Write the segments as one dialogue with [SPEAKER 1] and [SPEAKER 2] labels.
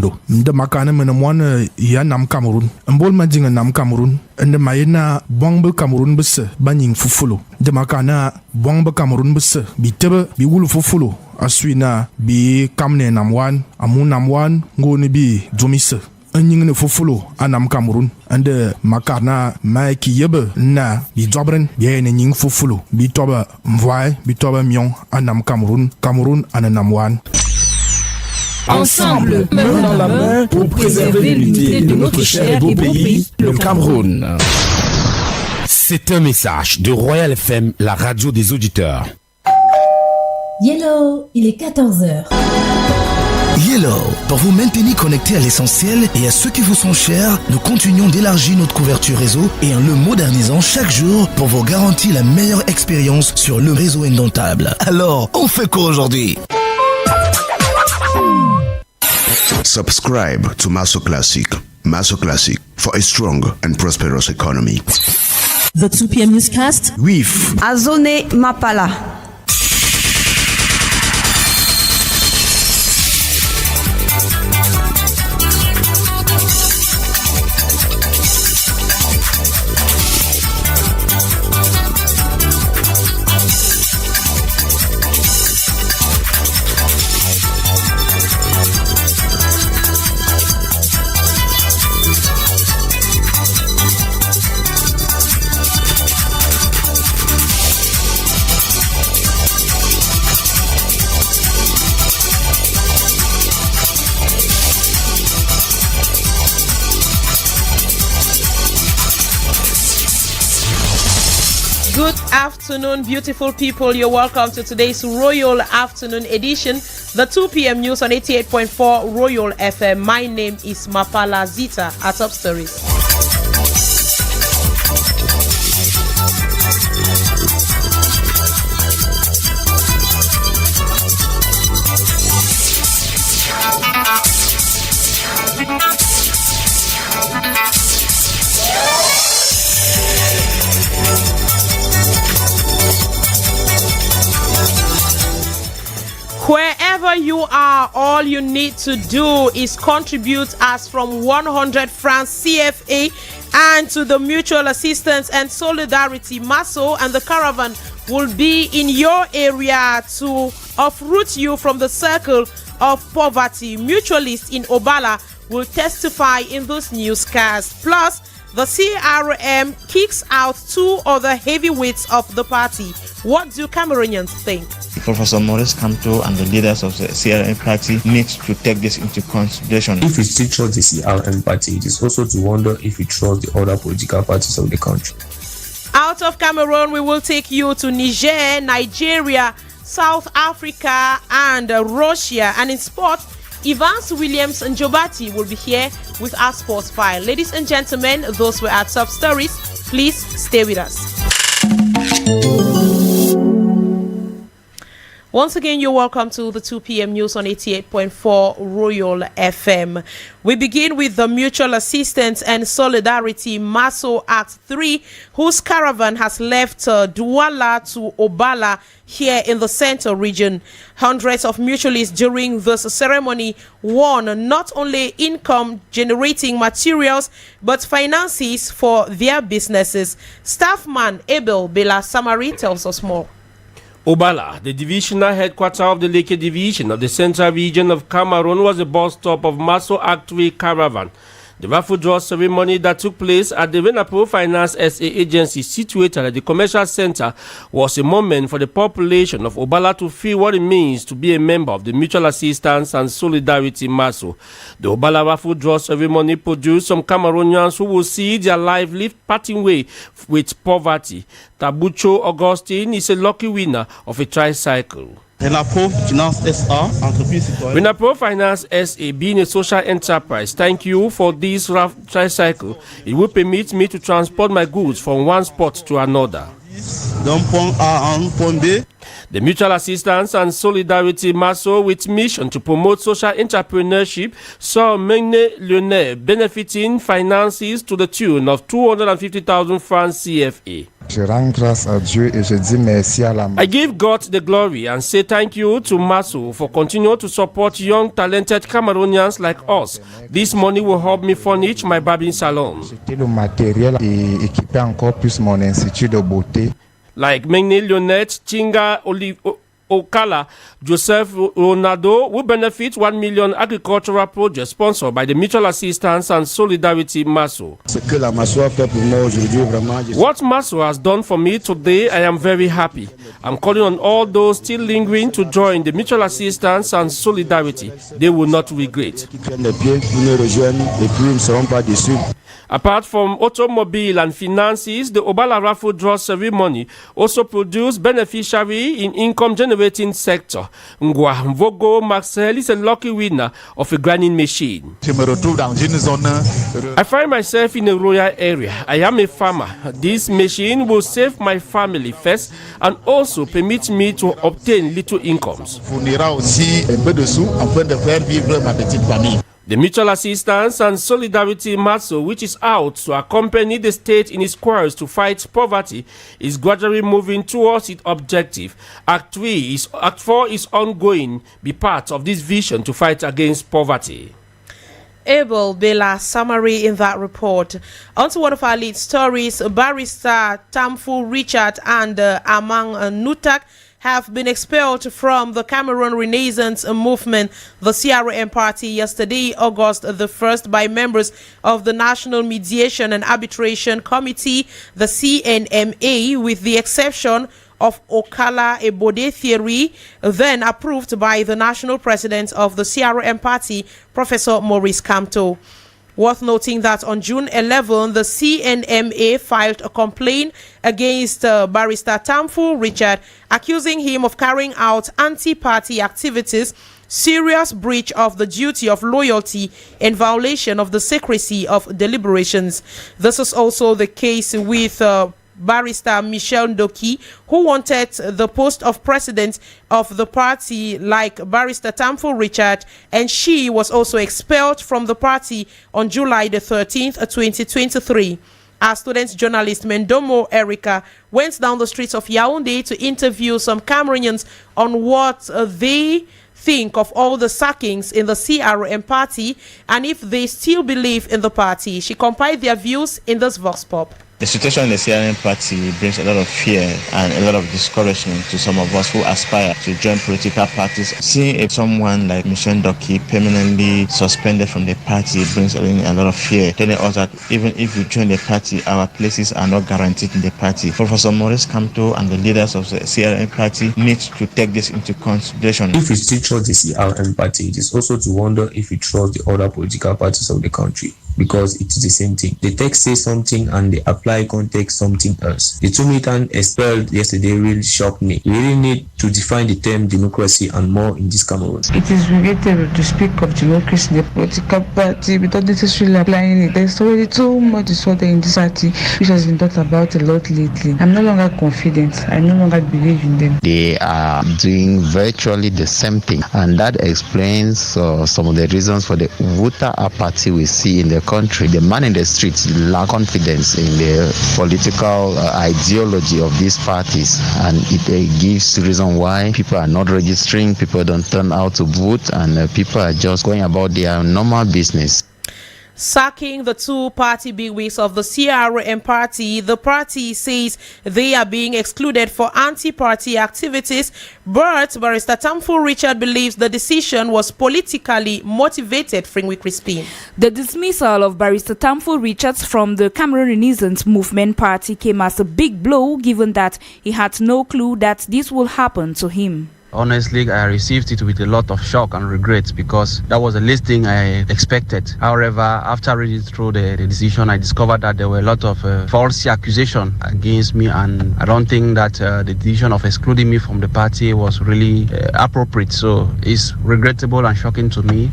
[SPEAKER 1] Kondo. The Makana Menamwana Yanam Cameroon, and Bolmading and Nam Cameroon, and the Mayena Bongba Cameroon Bus, Banning Fufulo. The Makana Bongba Cameroon Bus, be Tebe, be Wulu Fufulo, Aswina, be Kamne Namwan, Amun Namwan, Goni be Jomise. Nying ne fufulo anam Cameroon and makarna maiki yebe na bi jobren bi ne nying fufulo bi toba mvai bi toba mion anam Cameroon anam wan.
[SPEAKER 2] Ensemble, main dans la main pour préserver l'unité de notre cher et beau pays, le Cameroun.
[SPEAKER 3] C'est un message de Royal FM, la radio des auditeurs.
[SPEAKER 4] Yellow, il est 14h.
[SPEAKER 5] Yellow, pour vous maintenir connecté à l'essentiel et à ceux qui vous sont chers, nous continuons d'élargir notre couverture réseau et en le modernisant chaque jour pour vous garantir la meilleure expérience sur le réseau indomptable. Alors, on fait quoi aujourd'hui?
[SPEAKER 6] Subscribe to Maso Classic. Maso Classic for a strong and prosperous economy.
[SPEAKER 4] The 2 p.m. newscast
[SPEAKER 6] with
[SPEAKER 7] Azone Mapala.
[SPEAKER 8] Good afternoon, beautiful people. You're welcome to today's Royal Afternoon Edition, the 2 p.m. news on 88.4 Royal FM. My name is MAPALAH ZITA. Our top stories. Wherever you are, all you need to do is contribute as from 100 francs CFA and to the Mutual Assistance and Solidarity MASO, and the caravan will be in your area to uproot you from the circle of poverty. Mutualists in Obala will testify in this newscast. Plus, the CRM kicks out 2 other heavyweights of the party. What do Cameroonians think?
[SPEAKER 9] Professor Maurice Kamto and the leaders of the CRM party need to take this into consideration.
[SPEAKER 10] If we still trust the CRM party, it is also to wonder if we trust the other political parties of the country.
[SPEAKER 8] Out of Cameroon, we will take you to Niger, Nigeria, South Africa, and Russia. And in sport, Evans Williams and Jobati will be here with our sports file. Ladies and gentlemen, those were our top stories. Please stay with us. Once again, you're welcome to the 2 p.m. news on 88.4 Royal FM. We begin with the Mutual Assistance and Solidarity MASO Act 3, whose caravan has left Douala to Obala here in the Central region. Hundreds of mutualists during this ceremony won not only income-generating materials, but finances for their businesses. Staffman Abel Bela Samari tells us more.
[SPEAKER 11] Obala, the divisional headquarters of the Leke Division of the Central Region of Cameroon, was the bus stop of MASO Act 3 caravan. The raffle draw ceremony that took place at the Venapo Finance SA agency situated at the commercial center was a moment for the population of Obala to feel what it means to be a member of the Mutual Assistance and Solidarity MASO. The Obala raffle draw ceremony produced some Cameroonians who will see their life lived parting way with poverty. Tabucho Augustine is a lucky winner of a tricycle.
[SPEAKER 12] Renapro Finance SA, entreprise citoyenne.
[SPEAKER 11] Renapro Finance SA, being a social enterprise, thank you for this tricycle. It will permit me to transport my goods from one spot to another.
[SPEAKER 12] d'un point A à un point B.
[SPEAKER 11] The Mutual Assistance and Solidarity MASO, with mission to promote social entrepreneurship, saw Megne Lyonnais benefiting finances to the tune of 250,000 francs CFA.
[SPEAKER 7] Je rends grâce à Dieu et je dis merci à la
[SPEAKER 11] I give God the glory and say thank you to MASO for continuing to support young talented Cameroonians like us. This money will help me furnish my barbing salon.
[SPEAKER 7] le matériel et équiper encore plus mon institut de beauté.
[SPEAKER 11] Like Megne Lyonnais, Chinga Okala, Joseph Ronaldo will benefit 1 million agricultural projects sponsored by the Mutual Assistance and Solidarity MASO. What MASO has done for me today, I am very happy. I'm calling on all those still lingering to join the Mutual Assistance and Solidarity. They will not regret. Apart from automobile and finances, the Obala raffle draw ceremony also produced beneficiary in income-generating sector. Ngwa Mvogo Marcel is a lucky winner of a grinding machine. I find myself in a rural area. I am a farmer. This machine will save my family first and also permit me to obtain little incomes. The Mutual Assistance and Solidarity MASO, which is out to accompany the state in its quest to fight poverty, is gradually moving towards its objective. Act 4 is ongoing, be part of this vision to fight against poverty.
[SPEAKER 8] Abel Bela summary in that report. On to one of our lead stories, Barrister Tamfu Richard and Amang Nutak have been expelled from the Cameroon Renaissance Movement, the CRM party, yesterday, August the 1st, by members of the National Mediation and Arbitration Committee, the CNMA, with the exception of Okala Ebode theory, then approved by the national president of the CRM party, Professor Maurice Kamto. Worth noting that on June 11, the CNMA filed a complaint against Barrister Tamfu Richard, accusing him of carrying out anti-party activities, serious breach of the duty of loyalty, and violation of the secrecy of deliberations. This is also the case with Barrister Michel Ndoki, who wanted the post of president of the party like Barrister Tamfu Richard, and she was also expelled from the party on July the 13th, 2023. Our student journalist Mendomo Erica went down the streets of Yaoundé to interview some Cameroonians on what they think of all the sackings in the CRM party and if they still believe in the party. She compiled their views in this Vox Pop.
[SPEAKER 9] The situation in the CRM party brings a lot of fear and a lot of discouragement to some of us who aspire to join political parties. Seeing someone like Michel Ndoki permanently suspended from the party brings a lot of fear, telling us that even if we join the party, our places are not guaranteed in the party. Professor Maurice Kamto and the leaders of the CRM party need to take this into consideration.
[SPEAKER 10] If we still trust the CRM party, it is also to wonder if we trust the other political parties of the country, because it is the same thing. The text says something and they apply context something else. The two militants expelled yesterday really shocked me. We really need to define the term democracy and more in this Cameroon.
[SPEAKER 13] It is regrettable to speak of democracy in the political party without necessarily applying it. There's already too much disorder in this party, which has been talked about a lot lately. I'm no longer confident. I no longer believe in them.
[SPEAKER 14] They are doing virtually the same thing, and that explains some of the reasons for the voter apathy we see in the country. The man in the streets lack confidence in the political ideology of these parties, and it gives reason why people are not registering, people don't turn out to vote, and people are just going about their normal business.
[SPEAKER 8] Sacking the two party bigwigs of the CRM party, the party says they are being excluded for anti-party activities, but Barrister Tamfu Richard believes the decision was politically motivated. Fringwick Crispin.
[SPEAKER 15] The dismissal of Barrister Tamfu Richards from the Cameroon Renaissance Movement party came as a big blow, given that he had no clue that this would happen to him.
[SPEAKER 16] Honestly, I received it with a lot of shock and regret, because that was the least thing I expected. However, after reading through the decision, I discovered that there were a lot of false accusations against me, and I don't think that the decision of excluding me from the party was really appropriate. So it's regrettable and shocking to me.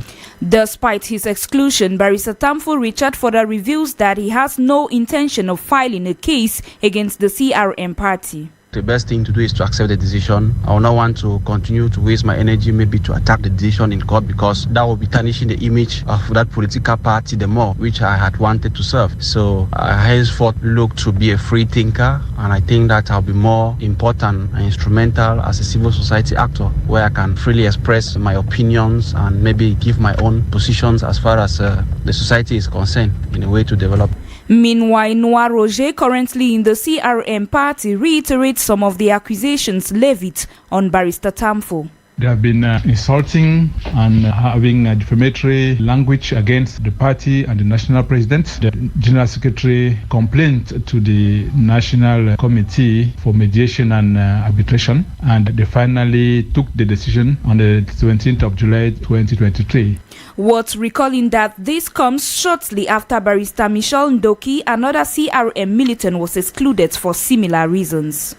[SPEAKER 15] Despite his exclusion, Barrister Tamfu Richard further reveals that he has no intention of filing a case against the CRM party.
[SPEAKER 16] The best thing to do is to accept the decision. I will not want to continue to waste my energy maybe to attack the decision in court, because that will be tarnishing the image of that political party the more, which I had wanted to serve. So I henceforth look to be a free thinker, and I think that I'll be more important and instrumental as a civil society actor, where I can freely express my opinions and maybe give my own positions as far as the society is concerned in a way to develop.
[SPEAKER 15] Meanwhile, Noah Roger, currently in the CRM party, reiterates some of the accusations levied on Barrister Tamfo.
[SPEAKER 17] They have been insulting and having a defamatory language against the party and the national president. The general secretary complained to the National Committee for Mediation and Arbitration, and they finally took the decision on the 17th of July 2023.
[SPEAKER 15] Worth recalling that this comes shortly after Barrister Michelle Ndoki, another CRM militant, was excluded for similar reasons.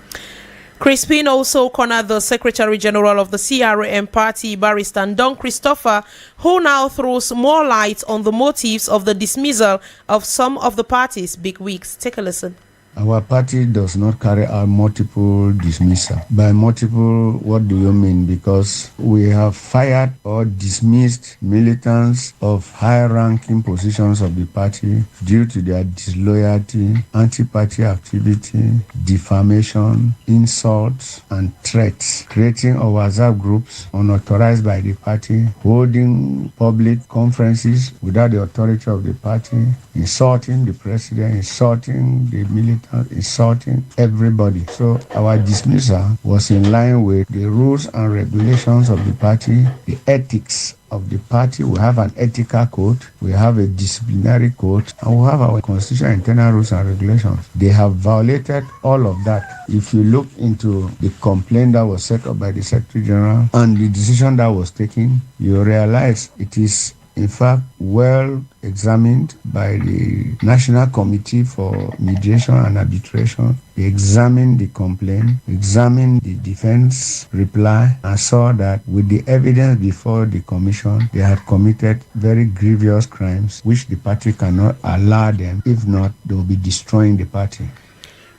[SPEAKER 8] Crispin also cornered the Secretary General of the CRM party, Barrister Ndong Christopher, who now throws more light on the motives of the dismissal of some of the party's big wigs. Take a listen.
[SPEAKER 18] Our party does not carry out multiple dismissal. By multiple, what do you mean? Because we have fired or dismissed militants of high-ranking positions of the party due to their disloyalty, anti-party activity, defamation, insults, and threats, creating WhatsApp groups unauthorized by the party, holding public conferences without the authority of the party, insulting the president, insulting the militants, insulting everybody. So our dismissal was in line with the rules and regulations of the party, the ethics of the party. We have an ethical code, we have a disciplinary code, and we have our constitutional internal rules and regulations. They have violated all of that. If you look into the complaint that was set up by the Secretary General and the decision that was taken, you realize it is in fact well examined by the National Committee for Mediation and Arbitration. They examined the complaint, examined the defense reply, and saw that with the evidence before the commission, they had committed very grievous crimes which the party cannot allow them. If not, they will be destroying the party.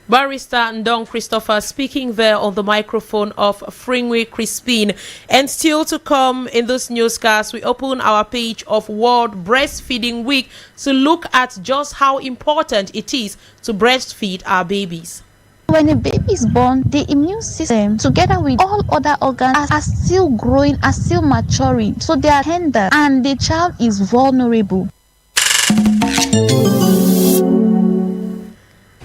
[SPEAKER 8] Barrister Ndong Christopher speaking there on the microphone of Fringwe Crispin. And still to come in this newscast, we open our page of World Breastfeeding Week to look at just how important it is to breastfeed our babies.
[SPEAKER 19] When a baby is born, the immune system, together with all other organs, are still growing, are still maturing. So they are tender and the child is vulnerable.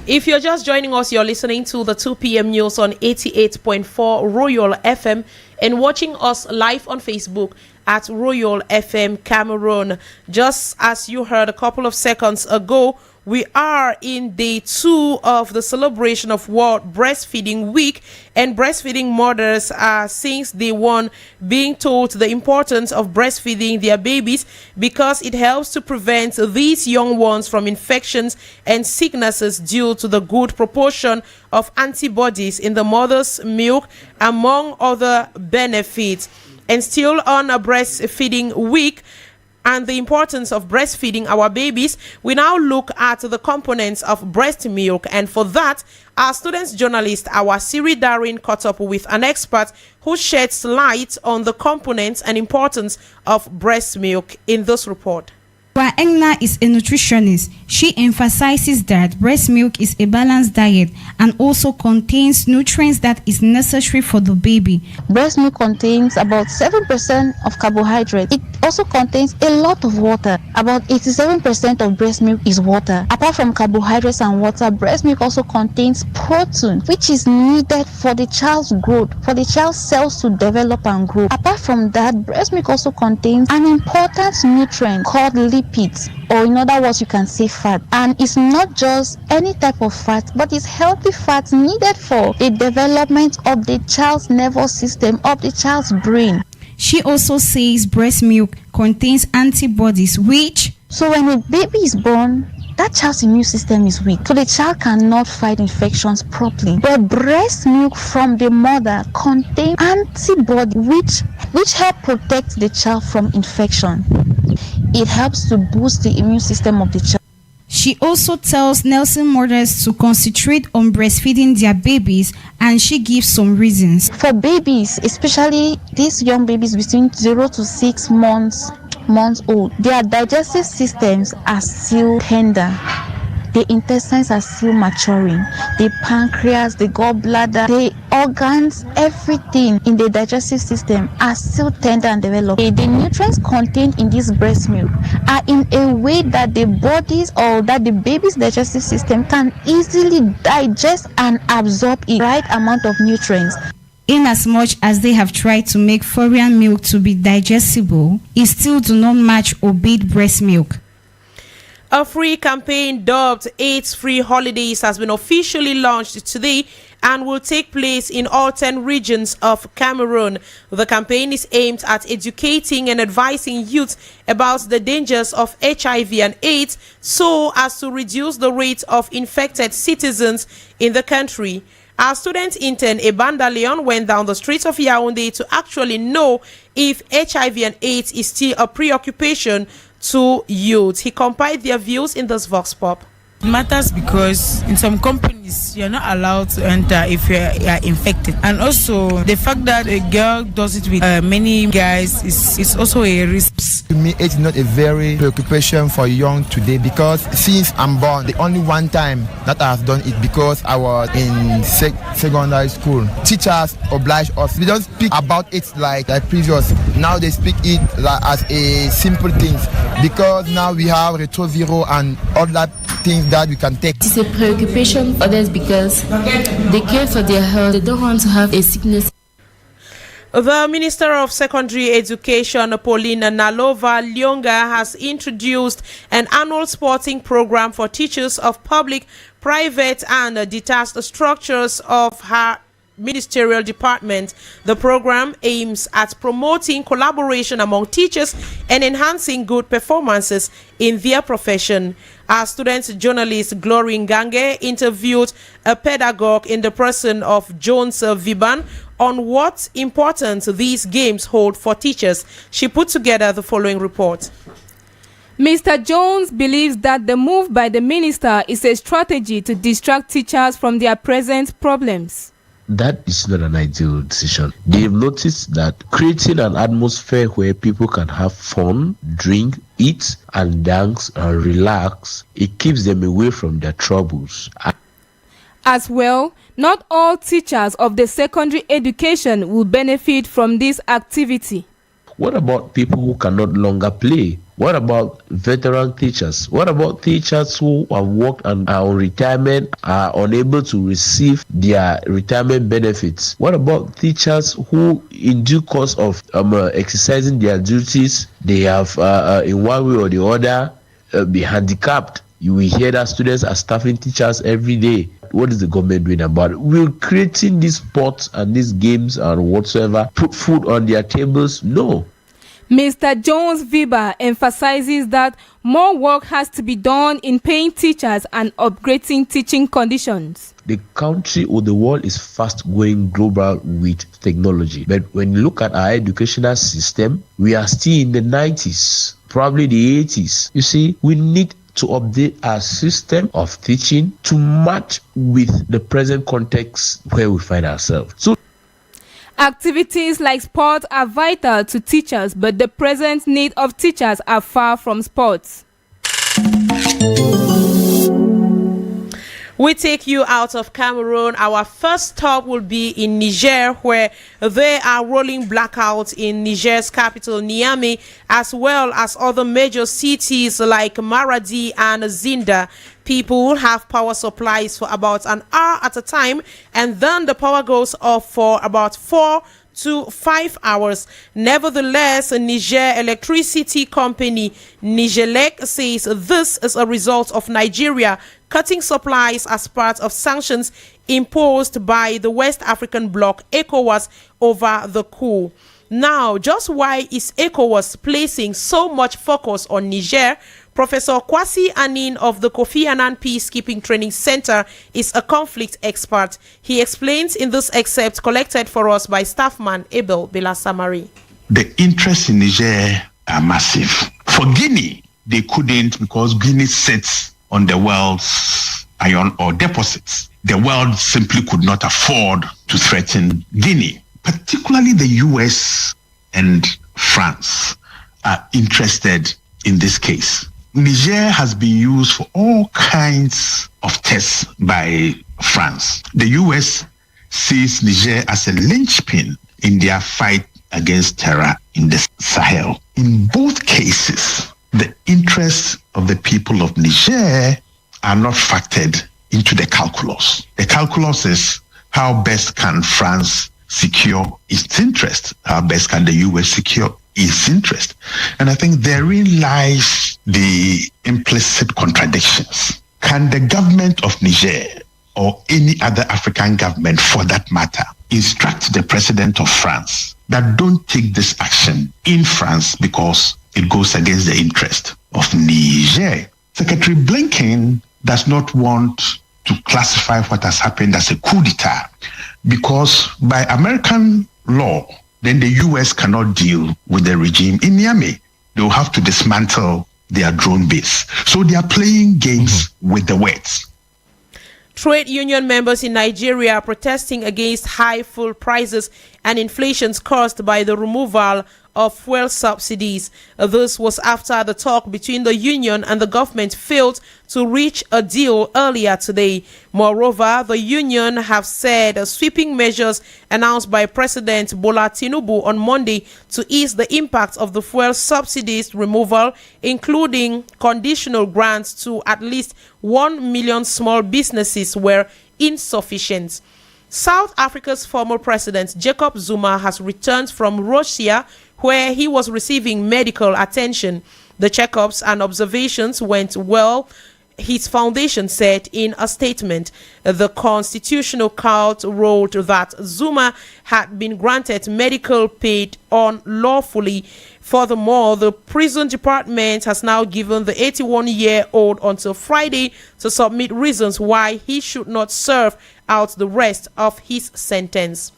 [SPEAKER 8] If you're just joining us, you're listening to the 2 p.m. news on 88.4 Royal FM and watching us live on Facebook at Royal FM Cameroon. Just as you heard a couple of seconds ago, we are in day 2 of the celebration of World Breastfeeding Week, and breastfeeding mothers are since day 1 being told the importance of breastfeeding their babies because it helps to prevent these young ones from infections and sicknesses due to the good proportion of antibodies in the mother's milk, among other benefits. And still on a breastfeeding week and the importance of breastfeeding our babies, we now look at the components of breast milk. And for that, our students journalist, our Siri Darin, caught up with an expert who sheds light on the components and importance of breast milk in this report.
[SPEAKER 20] While Engna is a nutritionist, she emphasizes that breast milk is a balanced diet and also contains nutrients that is necessary for the baby.
[SPEAKER 19] Breast milk contains about 7% of carbohydrate. It also contains a lot of water. About 87% of breast milk is water. Apart from carbohydrates and water, breast milk also contains protein, which is needed for the child's growth, for the child's cells to develop and grow. Apart from that, breast milk also contains an important nutrient called lipids, or in other words, you can say fat. And it's not just any type of fat, but it's healthy fats needed for the development of the child's nervous system, of the child's brain.
[SPEAKER 20] She also says breast milk contains antibodies, which...
[SPEAKER 19] So when a baby is born, that child's immune system is weak, so the child cannot fight infections properly. But breast milk from the mother contains antibodies which help protect the child from infection. It helps to boost the immune system of the child.
[SPEAKER 20] She also tells Nelson mothers to concentrate on breastfeeding their babies, and she gives some reasons.
[SPEAKER 19] For babies, especially these young babies between 0 to 6 months old, their digestive systems are still tender. The intestines are still maturing. The pancreas, the gallbladder, the organs, everything in the digestive system are still tender and developed. The nutrients contained in this breast milk are in a way that the body's or that the baby's digestive system can easily digest and absorb the right amount of nutrients.
[SPEAKER 20] In as much as they have tried to make foreign milk to be digestible, it still do not match obeyed breast milk.
[SPEAKER 8] A free campaign dubbed AIDS Free Holidays has been officially launched today and will take place in all 10 regions of Cameroon. The campaign is aimed at educating and advising youth about the dangers of HIV and AIDS so as to reduce the rate of infected citizens in the country. Our student intern Ebanda Leon went down the streets of Yaoundé to actually know if HIV and AIDS is still a preoccupation to youth. He compiled their views in this Vox Pop.
[SPEAKER 21] It matters because in some companies you're not allowed to enter if you are infected, and also the fact that a girl does it with many guys is also a risk.
[SPEAKER 22] To me, it's not a very preoccupation for young today because since I'm born, the only one time that I have done it because I was in secondary school. Teachers oblige us. We don't speak about it like previous. Now they speak it like as a simple thing because now we have retroviral and other things that we can take.
[SPEAKER 23] It's a preoccupation for others because they care for their health. They don't want to have a sickness.
[SPEAKER 8] The Minister of Secondary Education, Pauline Nalova Lyonga, has introduced an annual sporting program for teachers of public, private, and detached structures of her ministerial department. The program aims at promoting collaboration among teachers and enhancing good performances in their profession. Our student journalist Glory Ngange interviewed a pedagogue in the person of Jones Viban on what importance these games hold for teachers. She put together the following report.
[SPEAKER 15] Mr. Jones believes that the move by the minister is a strategy to distract teachers from their present problems.
[SPEAKER 24] That is not an ideal decision. They've noticed that creating an atmosphere where people can have fun, drink, eat, and dance and relax, it keeps them away from their troubles.
[SPEAKER 15] As well, not all teachers of the secondary education will benefit from this activity.
[SPEAKER 24] What about people who can no longer play? What about veteran teachers? What about teachers who have worked and are on retirement, are unable to receive their retirement benefits? What about teachers who, in due course of exercising their duties, they have, in one way or the other, be handicapped? You will hear that students are staffing teachers every day. What is the government doing about it? We're creating these sports and these games and whatsoever, put food on their tables? No.
[SPEAKER 15] Mr. Jones Viba emphasizes that more work has to be done in paying teachers and upgrading teaching conditions.
[SPEAKER 24] The country or the world is fast going global with technology. But when you look at our educational system, we are still in the 90s, probably the 80s. You see, we need to update our system of teaching to match with the present context where we find ourselves. So
[SPEAKER 15] activities like sport are vital to teachers, but the present need of teachers are far from sports.
[SPEAKER 8] We take you out of Cameroon. Our first stop will be in Niger, where there are rolling blackouts in Niger's capital, Niamey, as well as other major cities like Maradi and Zinda. People have power supplies for about an hour at a time, and then the power goes off for about 4 to 5 hours. Nevertheless, Niger Electricity Company, Nigelec, says this is a result of Nigeria cutting supplies as part of sanctions imposed by the West African bloc ECOWAS over the coup. Now, just why is ECOWAS placing so much focus on Niger? Professor Kwasi Anin of the Kofi Annan Peacekeeping Training Center is a conflict expert. He explains in this excerpt collected for us by staffman Abel Belasamari.
[SPEAKER 25] The interests in Niger are massive. For Guinea, they couldn't because Guinea sits
[SPEAKER 1] on the world's iron ore deposits. The world simply could not afford to threaten Guinea. Particularly the US and France are interested in this case. Niger has been used for all kinds of tests by France. The US sees Niger as a linchpin in their fight against terror in the Sahel. In both cases, the interests of the people of Niger are not factored into the calculus. The calculus is how best can France secure its interest? How best can the US secure its interest? And I think therein lies the implicit contradictions. Can the government of Niger or any other African government for that matter instruct the president of France that don't take this action in France because it goes against the interest of Niger? Secretary Blinken does not want to classify what has happened as a coup d'etat because by American law, then the US cannot deal with the regime in Niamey. They will have to dismantle their drone base. So they are playing games with the words.
[SPEAKER 8] Trade union members in Nigeria are protesting against high fuel prices and inflation caused by the removal of fuel subsidies. This was after the talk between the union and the government failed to reach a deal earlier today. Moreover, the union have said sweeping measures announced by President Bola Tinubu on Monday to ease the impact of the fuel subsidies removal, including conditional grants to at least 1 million small businesses, were insufficient. South Africa's former president Jacob Zuma has returned from Russia, where he was receiving medical attention. The checkups and observations went well, his foundation said in a statement. The Constitutional Court wrote that Zuma had been granted medical aid unlawfully. Furthermore, the prison department has now given the 81-year-old until Friday to submit reasons why he should not serve out the rest of his sentence.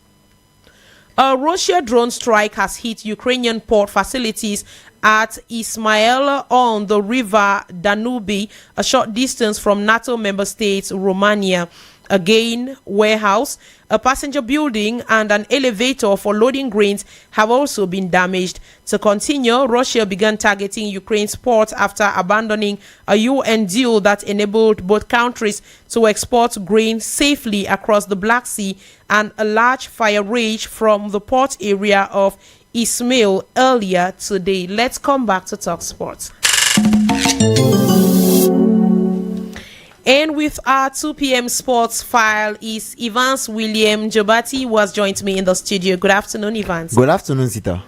[SPEAKER 8] A Russian drone strike has hit Ukrainian port facilities at Ismail on the river Danube, a short distance from NATO member states Romania. Again, warehouse, a passenger building, and an elevator for loading grains have also been damaged. To continue, Russia began targeting Ukraine's ports after abandoning a UN deal that enabled both countries to export grain safely across the Black Sea, and a large fire raged from the port area of Ismail earlier today. Let's come back to Talk Sports. And with our 2 p.m. sports file is Evans William Jobati, who has joined me in the studio. Good afternoon, Evans.
[SPEAKER 2] Good afternoon, Zita.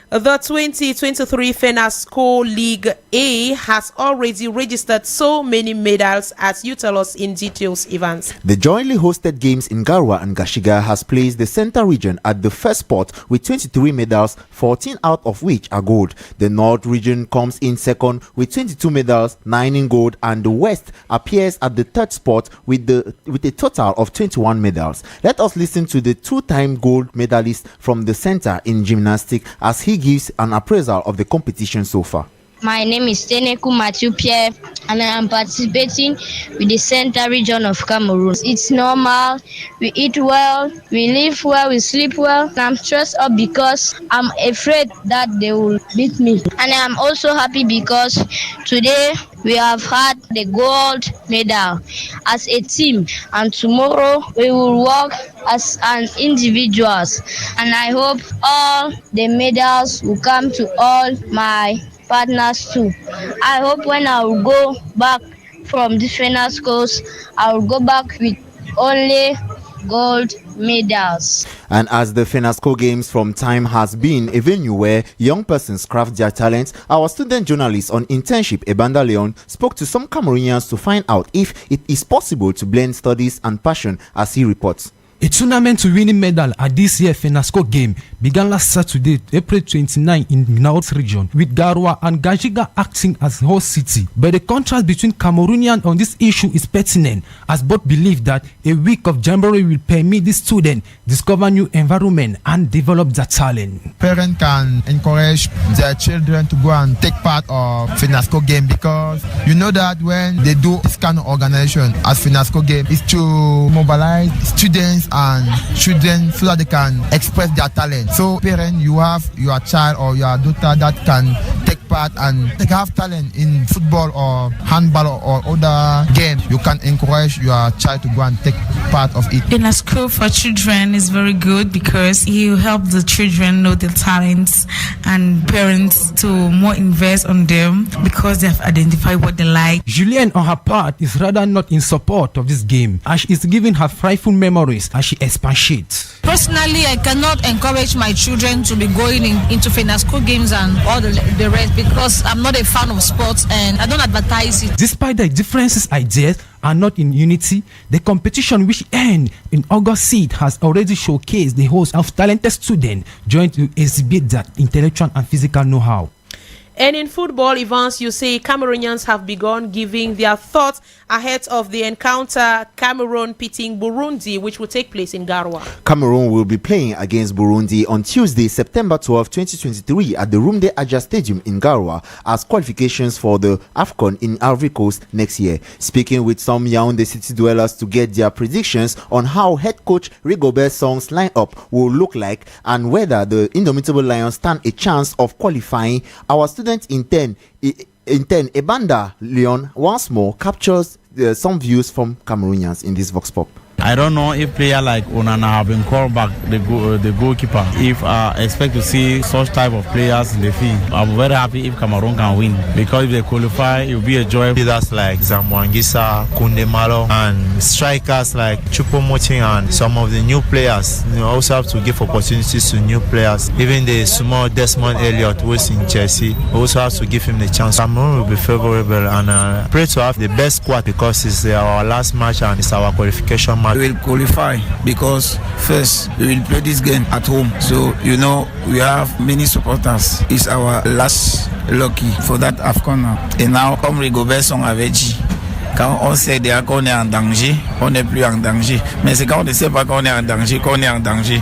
[SPEAKER 8] The 2023 FENASCO League A has already registered so many medals, as you tell us in details, Evans.
[SPEAKER 2] The jointly hosted games in Garwa and Gashiga has placed the Central region at the first spot with 23 medals, 14 out of which are gold. The North region comes in second with 22 medals, 9 in gold, and the West appears at the third spot with a total of 21 medals. Let us listen to the two-time gold medalist from the center in gymnastics as he gives an appraisal of the competition so far.
[SPEAKER 3] My name is Teneku Matthew Pierre, and I am participating with the Central region of Cameroon. It's normal. We eat well, we live well, we sleep well. And I'm stressed up because I'm afraid that they will beat me. And I'm also happy because today we have had the gold medal as a team, and tomorrow we will work as an individuals. And I hope all the medals will come to all my partners too. I hope when I will go back from the FENASCOs, I will go back with only gold medals.
[SPEAKER 2] And as the FENASCO Games from time has been a venue where young persons craft their talents, our student journalist on internship, Ebanda Leon, spoke to some Cameroonians to find out if it is possible to blend studies and passion, as he reports.
[SPEAKER 4] A tournament to winning medal at this year's FENASCO game began last Saturday, April 29 in North region, with Garoua and Gajiga acting as host city. But the contrast between Cameroonians on this issue is pertinent, as both believe that a week of Jamboree will permit the students discover new environment and develop their talent.
[SPEAKER 22] Parents can encourage their children to go and take part of FENASCO game, because you know that when they do this kind of organization as FENASCO game, is to mobilize students and children so that they can express their talent. So parents, you have your child or your daughter that can take part and they have talent in football or handball or other games, you can encourage your child to go and take part of it.
[SPEAKER 21] In a school for children is very good because you help the children know their talents and parents to more invest on them because they have identified what they like.
[SPEAKER 4] Julienne, on her part, is rather not in support of this game, as she is giving her frightful memories as she expatiates.
[SPEAKER 5] Personally, I cannot encourage my children to be going into FENASCO games and all the rest because I'm not a fan of sports and I don't advertise it.
[SPEAKER 4] Despite the differences, ideas are not in unity. The competition, which ends in August 6th, has already showcased the host of talented students joined to exhibit their intellectual and physical know-how.
[SPEAKER 8] And in football, Evans, you say Cameroonians have begun giving their thoughts ahead of the encounter Cameroon pitting Burundi, which will take place in Garoua.
[SPEAKER 2] Cameroon will be playing against Burundi on Tuesday, September 12, 2023 at the Rumde Aja Stadium in Garoua as qualifications for the AFCON in Ivory Coast next year. Speaking with some Yaoundé city dwellers to get their predictions on how head coach Rigobert Song's lineup will look like and whether the Indomitable Lions stand a chance of qualifying, our student in 10, Ebanda Leon once more captures some views from Cameroonians in this Vox Pop.
[SPEAKER 6] I don't know if player like Onana have been called back, the goalkeeper. If I expect to see such type of players in the field, I'm very happy if Cameroon can win, because if they qualify, it will be a joy.
[SPEAKER 12] Leaders like Zamwangisa, Kunde Malo, and strikers like Choupo-Moting and some of the new players. You also have to give opportunities to new players. Even the small Desmond Elliott, who is in Chelsea, also have to give him the chance. Cameroon will be favorable and pray to have the best squad because it's our last match and it's our qualification match.
[SPEAKER 25] We will qualify because first we will play this game at home, so you know we have many supporters. It's our last lucky for that AFCON. Et now comme Rigobert Song avait dit, quand on sait déjà qu'on est en danger, on n'est plus en danger. Mais c'est quand on ne sait pas qu'on est en danger qu'on est en danger.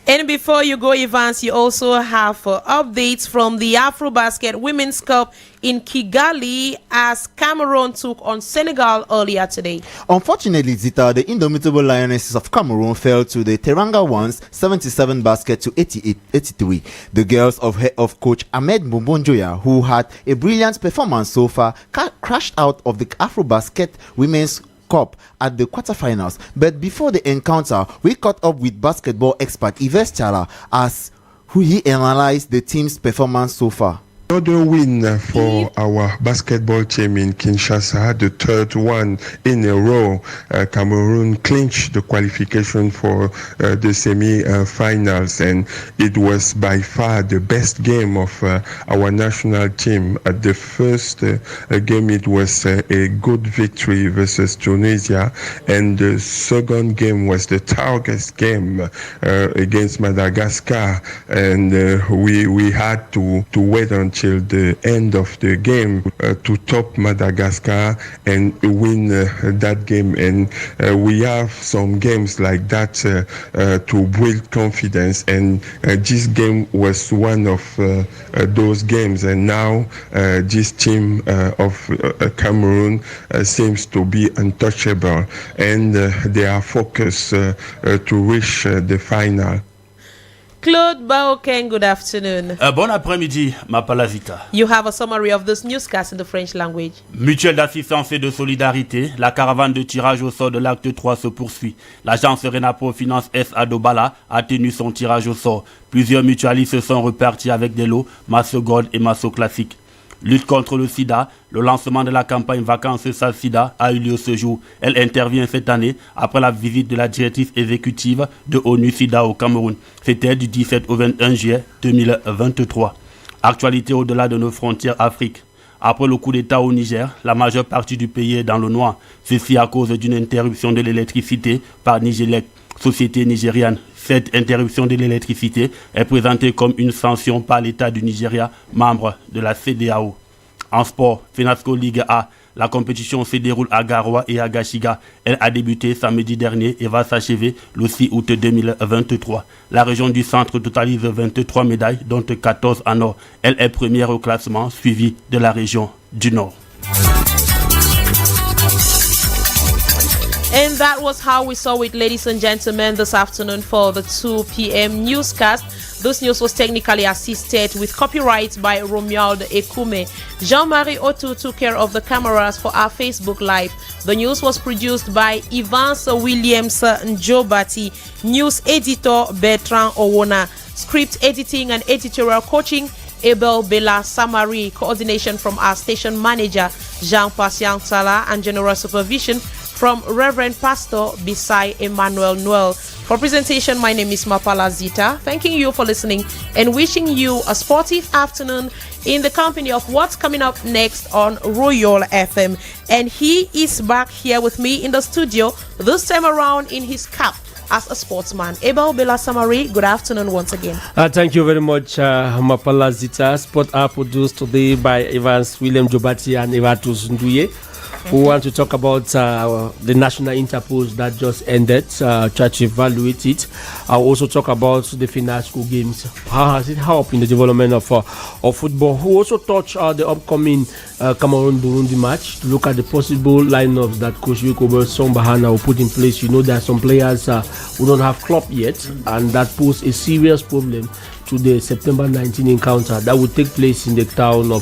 [SPEAKER 8] And before you go, Evans, you also have updates from the AfroBasket Women's Cup in Kigali as Cameroon took on Senegal earlier today.
[SPEAKER 2] Unfortunately, Zita, the Indomitable Lionesses of Cameroon fell to the Teranga Ones 77 basket to 83. The girls of coach Ahmed Mumbonjoya, who had a brilliant performance so far, crashed out of the AfroBasket Women's Cup at the quarterfinals. But before the encounter, we caught up with basketball expert Yves Chala as he analyzed the team's performance so far.
[SPEAKER 26] Another win for our basketball team in Kinshasa, the third one in a row. Cameroon clinched the qualification for the semi-finals, and it was by far the best game of our national team. At the first game, it was a good victory versus Tunisia, and the second game was the toughest game against Madagascar, and we had to wait until the end of the game to top Madagascar and win that game. And we have some games like that to build confidence, and this game was one of those games. And now this team of Cameroon seems to be untouchable, and they are focused to reach the final.
[SPEAKER 8] Claude Baoken, good afternoon.
[SPEAKER 27] Bon après-midi, MAPALAH ZITA.
[SPEAKER 8] You have a summary of this newscast in the French language.
[SPEAKER 27] Mutuelle d'assistance et de solidarité, la caravane de tirage au sort de l'acte 3 se poursuit. L'agence Renapo Finance S à Dobala a tenu son tirage au sort. Plusieurs mutualistes se sont repartis avec des lots Masso Gold et Masso Classique. Lutte contre le sida, le lancement de la campagne Vacances sans sida a eu lieu ce jour. Elle intervient cette année après la visite de la directrice exécutive de ONU SIDA au Cameroun. C'était du 17 au 21 juillet 2023. Actualité au-delà de nos frontières Afrique. Après le coup d'État au Niger, la majeure partie du pays est dans le noir. Ceci à cause d'une interruption de l'électricité par Nigélec. société nigériane. Cette interruption de l'électricité est présentée comme une sanction par l'État du Nigeria, membre de la CEDEAO. En sport, FENASCO Ligue A, la compétition se déroule à Garoua et à Gashiga. Elle a débuté samedi dernier et va s'achever le 6 août 2023. La région du centre totalise 23 médailles, dont 14 en or. Elle est première au classement, suivie de la région du Nord.
[SPEAKER 8] And that was how we saw it, ladies and gentlemen, this afternoon for the 2 p.m. newscast. This news was technically assisted with copyright by Romuald Ekume. Jean-Marie Otu took care of the cameras for our Facebook Live. The news was produced by Evans Williams Njobati, news editor Bertrand Owona, script editing and editorial coaching Abel Bella Samari, coordination from our station manager Jean-Patient Sala, and general supervision from Reverend Pastor Bisai Emmanuel Noel. For presentation, my name is MAPALAH ZITA. Thanking you for listening and wishing you a sportive afternoon in the company of what's coming up next on Royal FM. And he is back here with me in the studio, this time around in his cap as a sportsman. Abel Bella Samari, good afternoon once again.
[SPEAKER 7] Thank you very much, MAPALAH ZITA. Sport are produced today by Evans William Jobati and Evatus Nduye. We want to talk about the national interpose that just ended, try to evaluate it. I'll also talk about the FENASCO games. How has it helped in the development of football? We'll also touch the upcoming Cameroon-Burundi match to look at the possible lineups that Coach Yukober Songbahana will put in place. You know, there are some players who don't have club yet, and that poses a serious problem to the September 19 encounter that will take place in the town of